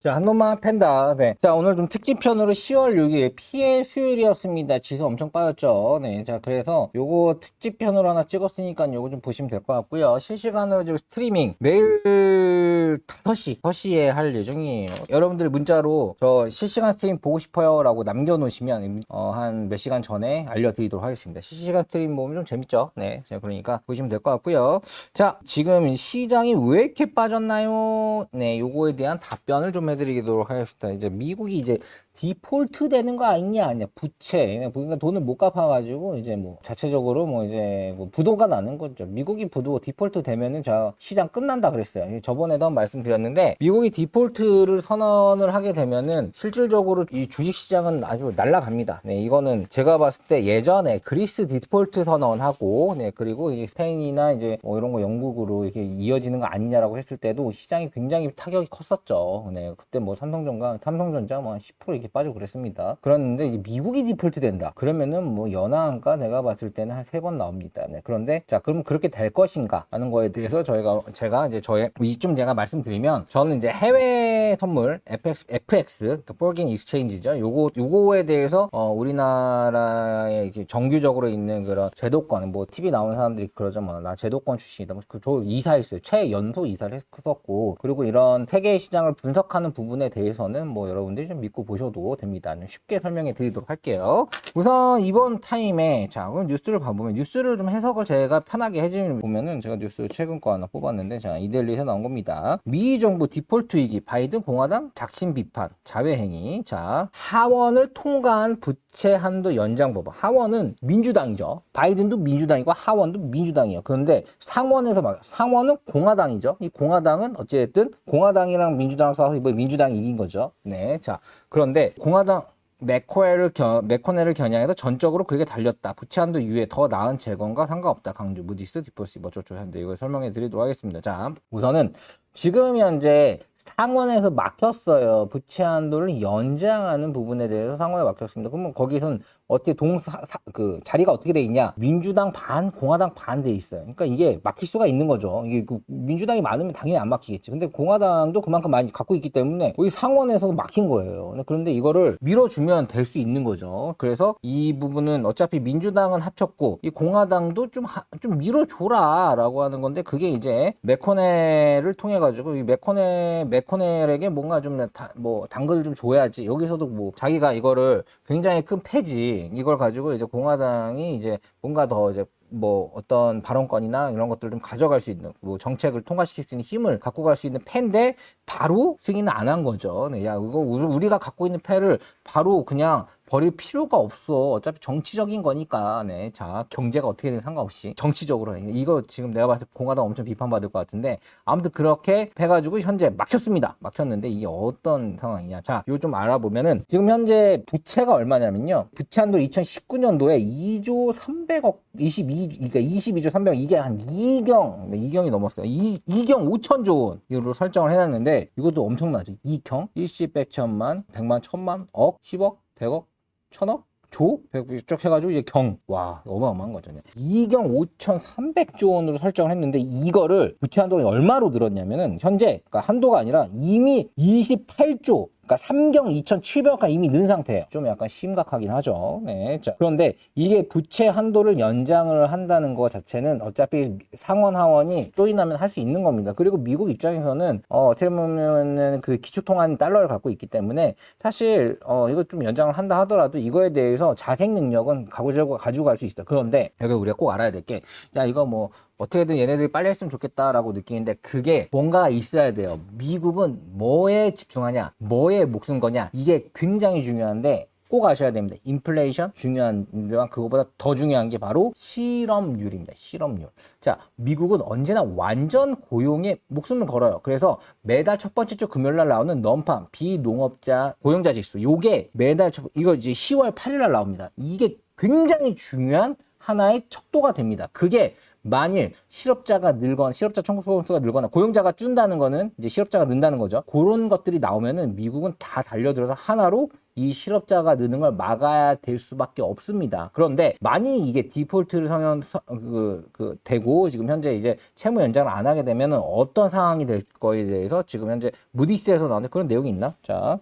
자, 한노만 팬다. 네. 자, 오늘 좀 특집편으로 10월 6일 피해 수요일이었습니다. 지수 엄청 빠졌죠. 네. 자, 그래서 요거 특집편으로 하나 찍었으니까 요거 좀 보시면 될 것 같고요. 실시간으로 지금 스트리밍 매일 5시에 할 예정이에요. 여러분들 문자로 저 실시간 스트림 보고 싶어요 라고 남겨놓으시면 한 몇 시간 전에 알려드리도록 하겠습니다. 실시간 스트림 보면 좀 재밌죠. 네. 자, 그러니까 보시면 될 것 같고요. 자, 지금 시장이 왜 이렇게 빠졌나요? 네. 요거에 대한 답변을 좀 해드리도록 하겠습니다. 이제 미국이 이제 디폴트 되는 거 아니냐, 부채. 그러니까 돈을 못 갚아가지고 이제 뭐 자체적으로 뭐 이제 뭐 부도가 나는 거죠. 미국이 부도 디폴트 되면은 저 시장 끝난다 그랬어요. 저번에도 한번 말씀드렸는데 미국이 디폴트를 선언을 하게 되면은 실질적으로 이 주식 시장은 아주 날아갑니다. 네, 이거는 제가 봤을 때 예전에 그리스 디폴트 선언하고 네, 그리고 이제 스페인이나 이제 뭐 이런 거 영국으로 이렇게 이어지는 거 아니냐라고 했을 때도 시장이 굉장히 타격이 컸었죠. 네, 그때 뭐 삼성전자 뭐 한 10% 이렇게 빠지고 그랬습니다. 그랬는데 이제 미국이 디폴트 된다. 그러면은 뭐 연하한가 내가 봤을 때는 한 3번 나옵니다. 네, 그런데 자, 그럼 그렇게 될 것인가 하는 거에 대해서 제가 이제 저의 좀 제가 말씀드리면 저는 이제 해외 선물 FX, 포reign exchange죠. 요거에 대해서 우리나라에 이렇게 정규적으로 있는 그런 제도권, 뭐 TV 나오는 사람들이 그러죠. 뭐 나 제도권 출신이다. 저 이사했어요. 최연소 이사를 했었고, 그리고 이런 세계 시장을 분석하는 부분에 대해서는 뭐 여러분들이 좀 믿고 보셔도 됩니다. 쉽게 설명해 드리도록 할게요. 우선 이번 타임에 자, 그럼 뉴스를 봐보면 뉴스를 좀 해석을 제가 편하게 해주면 보면은 제가 뉴스 최근 거 하나 뽑았는데 자, 이데일리에서 나온 겁니다. 미 정부 디폴트 위기, 바이든 공화당 작심 비판, 자회 행위. 자, 하원을 통과한 부채 한도 연장 법안. 하원은 민주당이죠. 바이든도 민주당이고 하원도 민주당이에요. 그런데 상원은 공화당이죠. 이 공화당은 어쨌든 공화당이랑 민주당을 싸워서 이번에 민주당이 이긴 거죠. 네, 자, 그런데 공화당 맥코넬을 겨냥해서 전적으로 그게 달렸다. 부채한도 이후에 더 나은 재건과 상관없다. 강조. 무디스, 디폴시, 뭐 어쩌고 했는데 이걸 설명해 드리도록 하겠습니다. 자, 우선은 지금 현재 상원에서 막혔어요. 부채 한도를 연장하는 부분에 대해서 상원에 막혔습니다. 그러면 거기선 어떻게 자리가 어떻게 돼 있냐? 민주당 반, 공화당 반 돼 있어요. 그러니까 이게 막힐 수가 있는 거죠. 이게 민주당이 많으면 당연히 안 막히겠지. 근데 공화당도 그만큼 많이 갖고 있기 때문에 여기 상원에서 막힌 거예요. 그런데 이거를 밀어주면 될 수 있는 거죠. 그래서 이 부분은 어차피 민주당은 합쳤고 이 공화당도 좀 밀어줘라라고 하는 건데 그게 이제 맥코넬을 통해 가지고 이 맥코넬에게 뭔가 좀 당근을 좀 줘야지. 여기서도 뭐 자기가 이거를 굉장히 큰 패지 이걸 가지고 이제 공화당이 이제 뭔가 더 이제 뭐 어떤 발언권이나 이런 것들을 좀 가져갈 수 있는 뭐 정책을 통과시킬 수 있는 힘을 갖고 갈 수 있는 패인데 바로 승인은 안 한 거죠. 네, 야, 이거 우리가 갖고 있는 패를 바로 그냥 버릴 필요가 없어. 어차피 정치적인 거니까. 네. 자, 경제가 어떻게 되든 상관없이 정치적으로 이거 지금 내가 봤을 때 공화당 엄청 비판받을 것 같은데 아무튼 그렇게 해가지고 현재 막혔습니다. 막혔는데 이게 어떤 상황이냐. 자, 이거 좀 알아보면은 지금 현재 부채가 얼마냐면요. 부채 한도 2019년도에 2조 300억 22조 300억 이게 한 2경이 넘었어요. 2경 5천조 원으로 설정을 해놨는데 이것도 엄청나죠. 2경 일시 100천만 100만 1000만 억 10억 100억 1000억 조? 100억 쭉 해가지고 이제 와, 어마어마한 거죠. 2경 5,300조 원으로 설정을 했는데 이거를 부채 한도가 얼마로 늘었냐면은 현재 그러니까 한도가 아니라 이미 28조 그러니까 3경 2,700억 이미 는 상태예요. 좀 약간 심각하긴 하죠. 네. 자, 그런데 이게 부채 한도를 연장을 한다는 것 자체는 어차피 상원 하원이 조인하면 할 수 있는 겁니다. 그리고 미국 입장에서는 어떻게 보면은 그 기축통화인 달러를 갖고 있기 때문에 사실 이거 좀 연장을 한다 하더라도 이거에 대해서 자생 능력은 가지고 갈 수 있어요. 그런데 여기 우리가 꼭 알아야 될 게 야, 이거 뭐 어떻게든 얘네들이 빨리 했으면 좋겠다라고 느끼는데 그게 뭔가 있어야 돼요. 미국은 뭐에 집중하냐, 뭐에 목숨 거냐 이게 굉장히 중요한데 꼭 아셔야 됩니다. 인플레이션 중요한데만 그거보다 더 중요한 게 바로 실업률입니다. 실업률. 자, 미국은 언제나 완전 고용에 목숨을 걸어요. 그래서 매달 첫 번째 주 금요일 날 나오는 넘팜 비농업자 고용자 지수 요게 매달 이거 이제 10월 8일 날 나옵니다. 이게 굉장히 중요한 하나의 척도가 됩니다. 그게 만일 실업자가 늘거나 실업자 총수가 늘거나 고용자가 준다는 거는 이제 실업자가 는다는 거죠. 그런 것들이 나오면은 미국은 다 달려들어서 하나로 이 실업자가 느는 걸 막아야 될 수밖에 없습니다. 그런데 만약 이게 디폴트를 되고 지금 현재 이제 채무 연장을 안 하게 되면 어떤 상황이 될 거에 대해서 지금 현재 무디스에서 나오는 그런 내용이 있나? 자,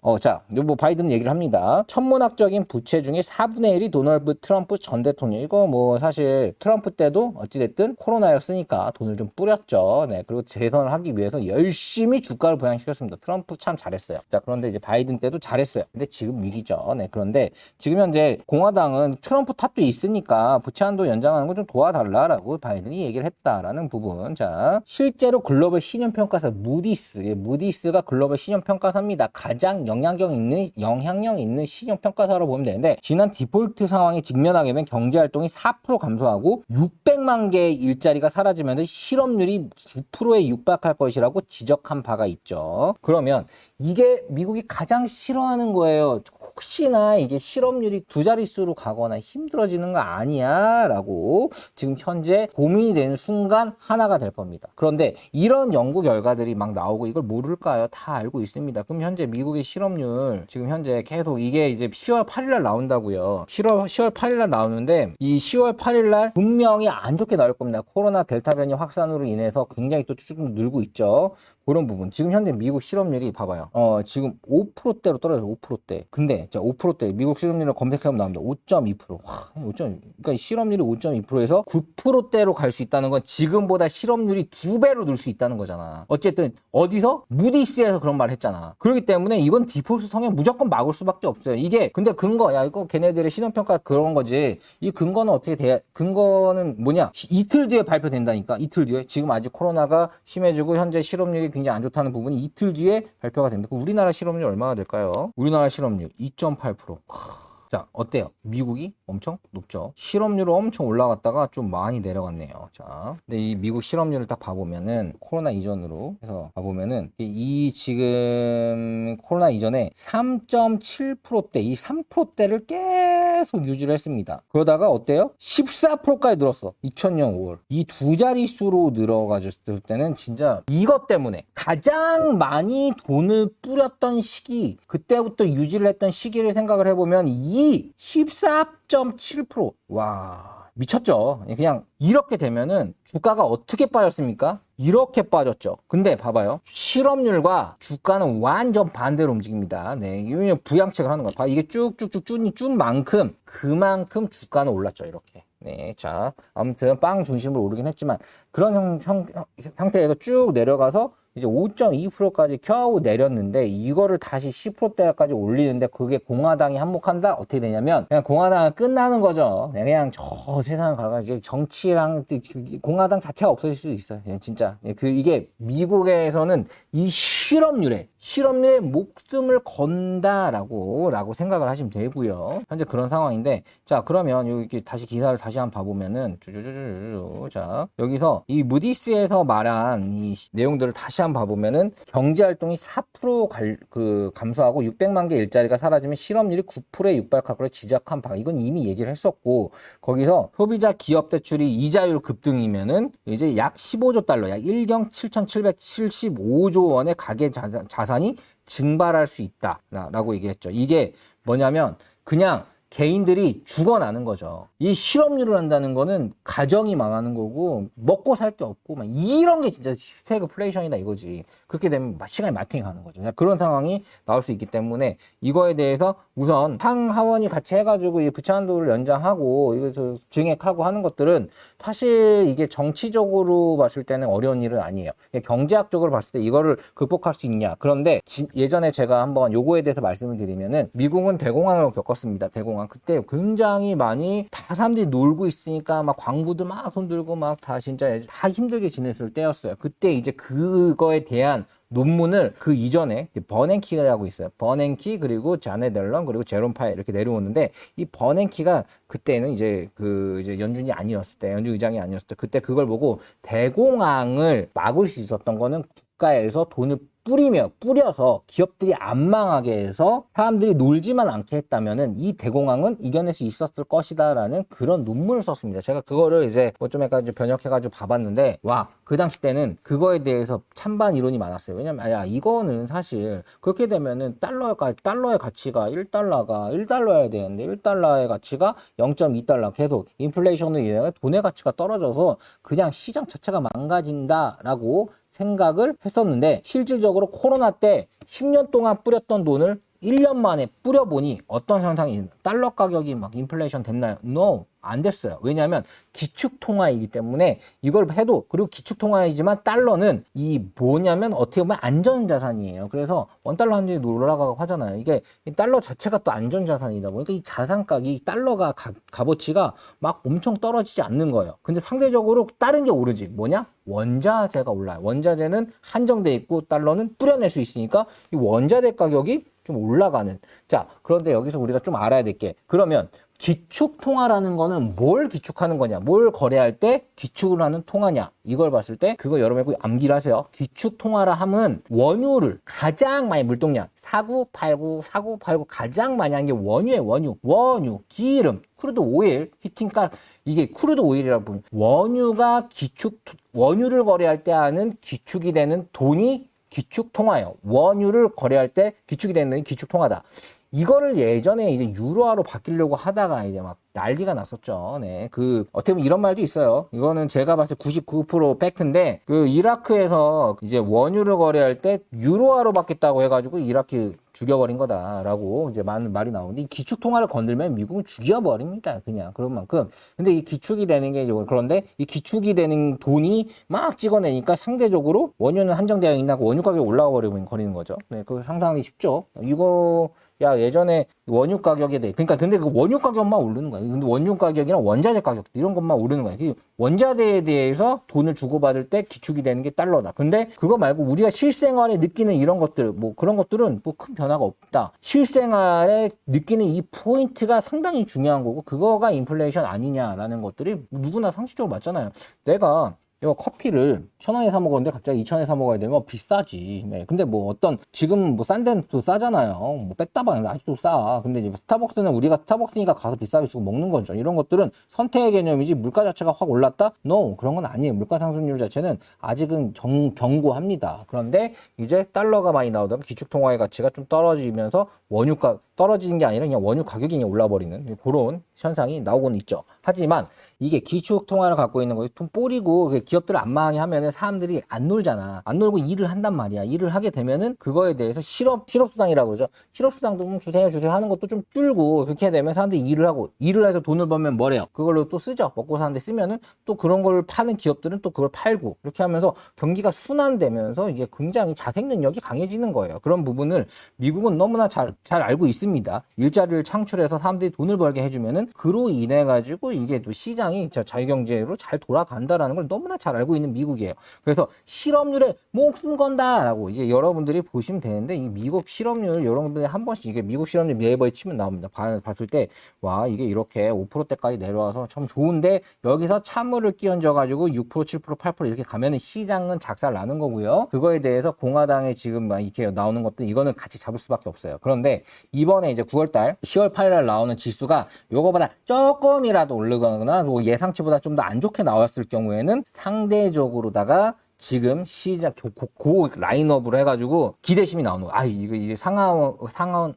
뭐 바이든 얘기를 합니다. 천문학적인 부채 중에 4분의 1이 도널드 트럼프 전 대통령. 이거 뭐 사실 트럼프 때도 어찌됐든 코로나였으니까 돈을 좀 뿌렸죠. 네, 그리고 재선을 하기 위해서 열심히 주가를 부양시켰습니다. 트럼프 참 잘했어요. 자, 그런데 이제 바이든 때도 잘했어요. 근데 지금 위기죠. 네, 그런데 지금 현재 공화당은 트럼프 탓도 있으니까 부채 한도 연장하는 거 좀 도와달라라고 바이든이 얘기를 했다라는 부분. 자, 실제로 글로벌 신용평가사 무디스가 글로벌 신용평가사입니다. 가장 영향력 있는 신용평가사로 보면 되는데 지난 디폴트 상황에 직면하게 되면 경제활동이 4% 감소하고 600만 개의 일자리가 사라지면서 실업률이 9%에 육박할 것이라고 지적한 바가 있죠. 그러면 이게 미국이 가장 싫어하는 거예요. 혹시나 이게 실업률이 두 자릿수로 가거나 힘들어지는 거 아니야? 라고 지금 현재 고민이 되는 순간 하나가 될 겁니다. 그런데 이런 연구 결과들이 막 나오고 이걸 모를까요? 다 알고 있습니다. 그럼 현재 미국의 실업률 지금 현재 계속 이게 이제 10월 8일 날 나온다고요. 10월 8일 날 나오는데 이 10월 8일 날 분명히 안 좋게 나올 겁니다. 코로나 델타 변이 확산으로 인해서 굉장히 또 쭉 늘고 있죠. 그런 부분. 지금 현재 미국 실업률이 봐봐요. 지금 5%대로 떨어져요. 5%대. 근데 자, 5%대 미국 실업률을 검색하면 나옵니다. 5.2%. 와, 5.2. 그러니까 실업률이 5.2%에서 9%대로 갈 수 있다는 건 지금보다 실업률이 2배로 늘 수 있다는 거잖아. 어쨌든 어디서? 무디스에서 그런 말을 했잖아. 그렇기 때문에 이건 디폴트 성향 무조건 막을 수밖에 없어요. 이게 근데 야 이거 걔네들의 신용평가 그런 거지. 이 근거는 어떻게 돼? 근거는 뭐냐? 이틀 뒤에 발표된다니까. 이틀 뒤에. 지금 아직 코로나가 심해지고 현재 실업률이 굉장히 안 좋다는 부분이 이틀 뒤에 발표가 됩니다. 우리나라 실업률 얼마나 될까요? 우리나라 실업률 2.8%. 자, 어때요? 미국이 엄청 높죠? 실업률은 엄청 올라갔다가 좀 많이 내려갔네요. 자, 근데 이 미국 실업률을 딱 봐보면은 코로나 이전으로 해서 봐보면은 이 지금 코로나 이전에 3.7%대, 이 3%대를 계속 유지를 했습니다. 그러다가 어때요? 14%까지 늘었어. 2000년 5월. 이 두 자릿수로 늘어가졌을 때는 진짜 이것 때문에 가장 많이 돈을 뿌렸던 시기, 그때부터 유지를 했던 시기를 생각을 해보면 이 14.7%. 와, 미쳤죠. 그냥 이렇게 되면은 주가가 어떻게 빠졌습니까? 이렇게 빠졌죠. 근데 봐봐요. 실업률과 주가는 완전 반대로 움직입니다. 네, 이게 부양책을 하는 거야. 봐, 이게 쭉쭉쭉 쭉 만큼 그만큼 주가는 올랐죠. 이렇게. 네, 자, 아무튼 빵 중심으로 오르긴 했지만 그런 상태에서 쭉 내려가서 이제 5.2%까지 겨우 내렸는데 이거를 다시 10%대까지 올리는데 그게 공화당이 한몫한다? 어떻게 되냐면 그냥 공화당은 끝나는 거죠. 그냥 저 세상 가가지고 정치랑 공화당 자체가 없어질 수도 있어요. 진짜. 이게 미국에서는 이 실업률에 목숨을 건다라고 생각을 하시면 되고요. 현재 그런 상황인데 자, 그러면 여기 다시 기사를 다시 한번 봐보면은 자, 여기서 이 무디스에서 말한 이 내용들을 다시 한번 봐보면은 경제활동이 4% 감소하고 600만 개 일자리가 사라지면 실업률이 9%에 육박할 거를 지적한 바. 이건 이미 얘기를 했었고 거기서 소비자 기업 대출이 이자율 급등이면은 이제 약 15조 달러, 약 1경 7,775조 원의 가계 자산이 증발할 수 있다라고 얘기했죠. 이게 뭐냐면 그냥 개인들이 죽어나는 거죠. 이 실업률을 한다는 거는 가정이 망하는 거고 먹고 살 게 없고 막 이런 게 진짜 스태그플레이션이다 이거지. 그렇게 되면 시간이 마탱이 가는 거죠. 그런 상황이 나올 수 있기 때문에 이거에 대해서 우선 상하원이 같이 해가지고 이 부채 한도를 연장하고 이것을 증액하고 하는 것들은 사실 이게 정치적으로 봤을 때는 어려운 일은 아니에요. 경제학적으로 봤을 때 이거를 극복할 수 있냐. 그런데 예전에 제가 한번 요거에 대해서 말씀을 드리면은 미국은 대공황을 겪었습니다. 대공황. 그때 굉장히 많이 다 사람들이 놀고 있으니까 막 광부들 막 손들고 막 다 진짜 다 힘들게 지냈을 때였어요. 그때 이제 그거에 대한 논문을 그 이전에 버냉키라고 있어요. 버냉키 그리고 자네 델런 그리고 제롬 파일 이렇게 내려오는데 이 버냉키가 그때는 이제 이제 연준 의장이 아니었을 때 그때 그걸 보고 대공황을 막을 수 있었던 거는 국가에서 돈을 뿌려서 기업들이 안 망하게 해서 사람들이 놀지만 않게 했다면은 이 대공황은 이겨낼 수 있었을 것이다라는 그런 논문을 썼습니다. 제가 그거를 이제 뭐 좀 약간 좀 번역해가지고 봐봤는데, 와, 그 당시 때는 그거에 대해서 찬반 이론이 많았어요. 왜냐면, 야, 이거는 사실 그렇게 되면은 달러의 가치가 1달러여야 되는데 1달러의 가치가 0.2달러 계속 인플레이션으로 인해 돈의 가치가 떨어져서 그냥 시장 자체가 망가진다라고 생각을 했었는데, 실질적으로 코로나 때 10년 동안 뿌렸던 돈을 1년 만에 뿌려보니 어떤 현상이 달러 가격이 막 인플레이션 됐나요? No. 안 됐어요. 왜냐하면 기축통화이기 때문에 이걸 해도, 그리고 기축통화이지만 달러는 이 뭐냐면 어떻게 보면 안전자산이에요. 그래서 원달러 환율이 올라가고 하잖아요. 이게 달러 자체가 또 안전자산이다 보니까 이 자산가격이 달러가 값어치가 막 엄청 떨어지지 않는 거예요. 근데 상대적으로 다른 게 오르지. 뭐냐? 원자재가 올라요. 원자재는 한정돼 있고 달러는 뿌려낼 수 있으니까 이 원자재 가격이 좀 올라가는. 자, 그런데 여기서 우리가 좀 알아야 될 게, 그러면 기축통화라는 거는 뭘 기축하는 거냐, 뭘 거래할 때 기축을 하는 통화냐, 이걸 봤을 때 그거 여러분이 꼭 암기를 하세요. 기축통화라 함은 원유를 가장 많이, 물동량 사고 팔고 가장 많이 하는 게 원유예요. 원유, 기름, 크루드 오일, 히팅가, 이게 크루드 오일이라고 보면 원유를 거래할 때 하는 기축이 되는 돈이 기축통화예요. 원유를 거래할 때 기축이 되는 돈이 기축통화다. 이거를 예전에 이제 유로화로 바뀌려고 하다가 이제 막 난리가 났었죠. 네. 어떻게 보면 이런 말도 있어요. 이거는 제가 봤을 때 99% 팩트인데, 이라크에서 이제 원유를 거래할 때 유로화로 바뀌었다고 해가지고 이라크 죽여버린 거다라고 이제 많은 말이 나오는데, 이 기축통화를 건들면 미국은 죽여버립니다. 그냥. 그런 만큼. 근데 이 기축이 되는 게, 그런데 이 기축이 되는 돈이 막 찍어내니까 상대적으로 원유는 한정되어 있나고 원유 가격이 올라가 버리는 거죠. 네. 그거 상상하기 쉽죠. 예전에 원유 가격에 대해, 근데 그 원유 가격만 오르는 거야. 근데 원유 가격이랑 원자재 가격 이런 것만 오르는 거야. 원자재에 대해서 돈을 주고받을 때 기축이 되는 게 달러다. 근데 그거 말고 우리가 실생활에 느끼는 이런 것들, 뭐 그런 것들은 뭐 큰 변화가 없다. 실생활에 느끼는 이 포인트가 상당히 중요한 거고, 그거가 인플레이션 아니냐라는 것들이 누구나 상식적으로 맞잖아요. 내가 이거 커피를 1,000원에 사 먹었는데 갑자기 2,000원에 사 먹어야 되면 비싸지. 네. 근데 지금 싼 데는 또 싸잖아요. 백다방 아직도 싸. 근데 이제 스타벅스는 우리가 스타벅스니까 가서 비싸게 주고 먹는 거죠. 이런 것들은 선택의 개념이지 물가 자체가 확 올랐다? No. 그런 건 아니에요. 물가 상승률 자체는 아직은 견고합니다. 그런데 이제 달러가 많이 나오다가 기축통화의 가치가 좀 떨어지면서 원유가 떨어지는 게 아니라 그냥 원유 가격이 그냥 올라버리는 그런 현상이 나오고는 있죠. 하지만 이게 기축통화를 갖고 있는 거에 돈 뿌리고 기업들을 안 망하게 하면은 사람들이 안 놀잖아. 안 놀고 일을 한단 말이야. 일을 하게 되면은 그거에 대해서 실업수당이라고 그러죠. 실업수당도 좀 주세요 하는 것도 좀 줄고, 그렇게 되면 사람들이 일을 해서 돈을 벌면 뭐래요? 그걸로 또 쓰죠. 먹고 사는데 쓰면은 또 그런 걸 파는 기업들은 또 그걸 팔고, 이렇게 하면서 경기가 순환되면서 이게 굉장히 자생 능력이 강해지는 거예요. 그런 부분을 미국은 너무나 잘 알고 있습니다. 일자리를 창출해서 사람들이 돈을 벌게 해주면은 그로 인해 가지고 이게 또 시장이 자유경제로 잘 돌아간다라는 걸 너무나 잘 알고 있는 미국이에요. 그래서 실업률에 목숨 건다라고 이제 여러분들이 보시면 되는데, 이 미국 실업률 여러분들이 한 번씩 이게 미국 실업률 네이버에 치면 나옵니다. 봤을 때 와, 이게 이렇게 5%대까지 내려와서 참 좋은데, 여기서 찬물을 끼얹어 가지고 6%, 7%, 8% 이렇게 가면은 시장은 작살 나는 거고요. 그거에 대해서 공화당에 지금 막 이렇게 나오는 것들, 이거는 같이 잡을 수밖에 없어요. 그런데 이번에 이제 9월달 10월 8일날 나오는 지수가 요거보다 조금이라도 오르거나 예상치보다 좀 더 안 좋게 나왔을 경우에는 상대적으로다가 지금 시작 고 라인업으로 해가지고 기대심이 나오는 거. 이거 이제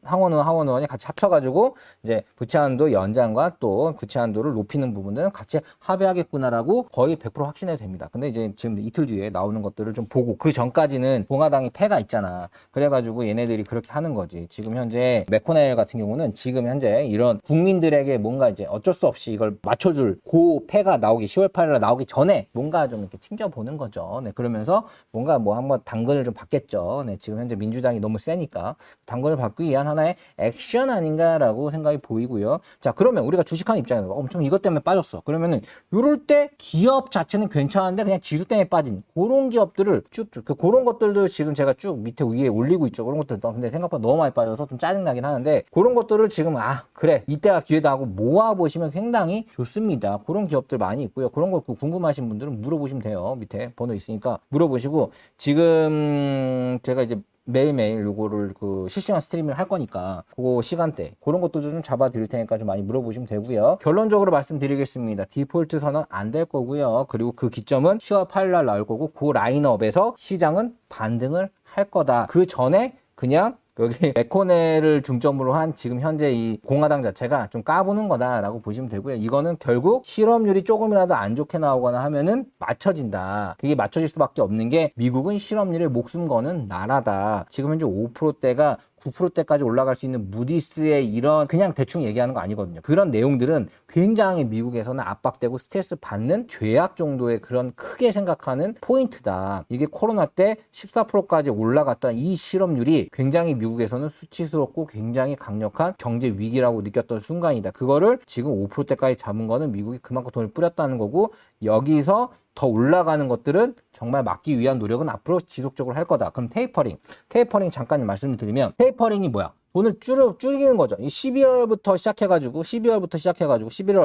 하원의원이 같이 합쳐가지고 이제 부채한도 연장과 또 부채한도를 높이는 부분들은 같이 합의하겠구나라고 거의 100% 확신해도 됩니다. 근데 이제 지금 이틀 뒤에 나오는 것들을 좀 보고, 그 전까지는 공화당이 패가 있잖아. 그래가지고 얘네들이 그렇게 하는 거지. 지금 현재 맥코넬 같은 경우는 지금 현재 이런 국민들에게 뭔가 이제 어쩔 수 없이 이걸 맞춰줄 패가 나오기 10월 8일 나오기 전에 뭔가 좀 이렇게 튕겨보는 거죠. 네. 그러면서 뭔가 한번 당근을 좀 받겠죠. 네, 지금 현재 민주당이 너무 세니까 당근을 받기 위한 하나의 액션 아닌가라고 생각이 보이고요. 자, 그러면 우리가 주식하는 입장에서 엄청 이것 때문에 빠졌어. 그러면은 요럴 때 기업 자체는 괜찮은데 그냥 지수 때문에 빠진 그런 기업들을 쭉쭉, 그런 것들도 지금 제가 쭉 밑에 위에 올리고 있죠. 그런 것들. 근데 생각보다 너무 많이 빠져서 좀 짜증나긴 하는데, 그런 것들을 지금 그래, 이때가 기회다 하고 모아보시면 굉장히 좋습니다. 그런 기업들 많이 있고요. 그런 거 궁금하신 분들은 물어보시면 돼요. 밑에 번호 있으니까. 있으니까 물어보시고, 지금 제가 이제 매일매일 요거를 그 실시간 스트리밍을 할 거니까 그거 시간대 그런 것도 좀 잡아 드릴 테니까 좀 많이 물어보시면 되고요. 결론적으로 말씀드리겠습니다. 디폴트 선언 안 될 거고요. 그리고 그 기점은 10월 8일 날 나올 거고, 그 라인업에서 시장은 반등을 할 거다. 그 전에 그냥 여기 에코넬을 중점으로 한 지금 현재 이 공화당 자체가 좀 까부는 거다라고 보시면 되고요. 이거는 결국 실업률이 조금이라도 안 좋게 나오거나 하면은 맞춰진다. 그게 맞춰질 수밖에 없는 게, 미국은 실업률에 목숨 거는 나라다. 지금 현재 5%대가 9%대까지 올라갈 수 있는 무디스의 이런, 그냥 대충 얘기하는 거 아니거든요. 그런 내용들은 굉장히 미국에서는 압박되고 스트레스 받는 죄악 정도의 그런 크게 생각하는 포인트다. 이게 코로나 때 14%까지 올라갔던 이 실업률이 굉장히 미국에서는 수치스럽고 굉장히 강력한 경제 위기라고 느꼈던 순간이다. 그거를 지금 5%대까지 잡은 거는 미국이 그만큼 돈을 뿌렸다는 거고, 여기서 더 올라가는 것들은 정말 막기 위한 노력은 앞으로 지속적으로 할 거다. 그럼 테이퍼링 잠깐 말씀을 드리면, 테이퍼링이 뭐야? 돈을 줄이는 거죠. 이 12월부터 시작해가지고 11월,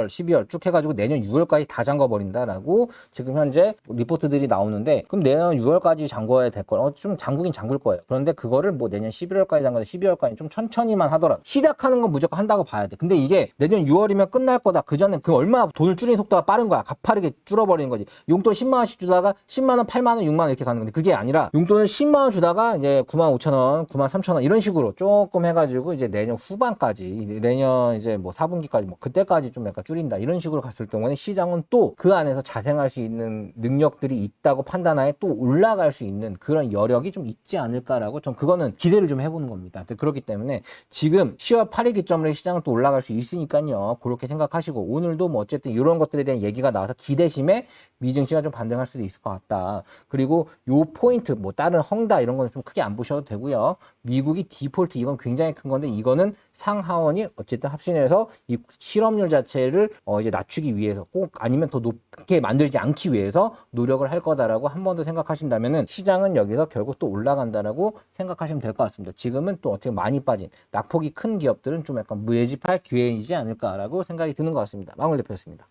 12월 쭉 해가지고 내년 6월까지 다 잠궈버린다라고 지금 현재 리포트들이 나오는데, 그럼 내년 6월까지 잠궈야 될 거예요. 좀 잠그긴 잠글 거예요. 그런데 그거를 뭐 내년 11월까지 잠그는 12월까지 좀 천천히만 하더라도, 시작하는 건 무조건 한다고 봐야 돼. 근데 이게 내년 6월이면 끝날 거다. 그 전에 그 얼마나 돈을 줄이는 속도가 빠른 거야. 가파르게 줄어버리는 거지. 용돈 10만 원씩 주다가 10만 원, 8만 원, 6만 원 이렇게 가는 건데, 그게 아니라 용돈을 10만 원 주다가 이제 9만 5천 원, 9만 3천 원 이런 식으로 조금 해가지고 이제 내년 후반까지, 내년 이제 뭐 4분기까지 뭐 그때까지 좀 약간 줄인다, 이런 식으로 갔을 경우에는 시장은 또 그 안에서 자생할 수 있는 능력들이 있다고 판단하에 또 올라갈 수 있는 그런 여력이 좀 있지 않을까라고, 전 그거는 기대를 좀 해보는 겁니다. 그렇기 때문에 지금 10월 8일 기점으로 시장은 또 올라갈 수 있으니까요. 그렇게 생각하시고, 오늘도 뭐 어쨌든 이런 것들에 대한 얘기가 나와서 기대심에 미증시가 좀 반등할 수도 있을 것 같다. 그리고 요 포인트, 뭐 다른 헝다 이런 거는 좀 크게 안 보셔도 되고요. 미국이 디폴트, 이건 굉장히 큰 건데, 이거는 상하원이 어쨌든 합신해서 이 실업률 자체를 이제 낮추기 위해서, 꼭 아니면 더 높게 만들지 않기 위해서 노력을 할 거다라고 한 번 더 생각하신다면은, 시장은 여기서 결국 또 올라간다라고 생각하시면 될 것 같습니다. 지금은 또 어떻게 많이 빠진 낙폭이 큰 기업들은 좀 약간 무예집할 기회이지 않을까라고 생각이 드는 것 같습니다. 망울 대표였습니다.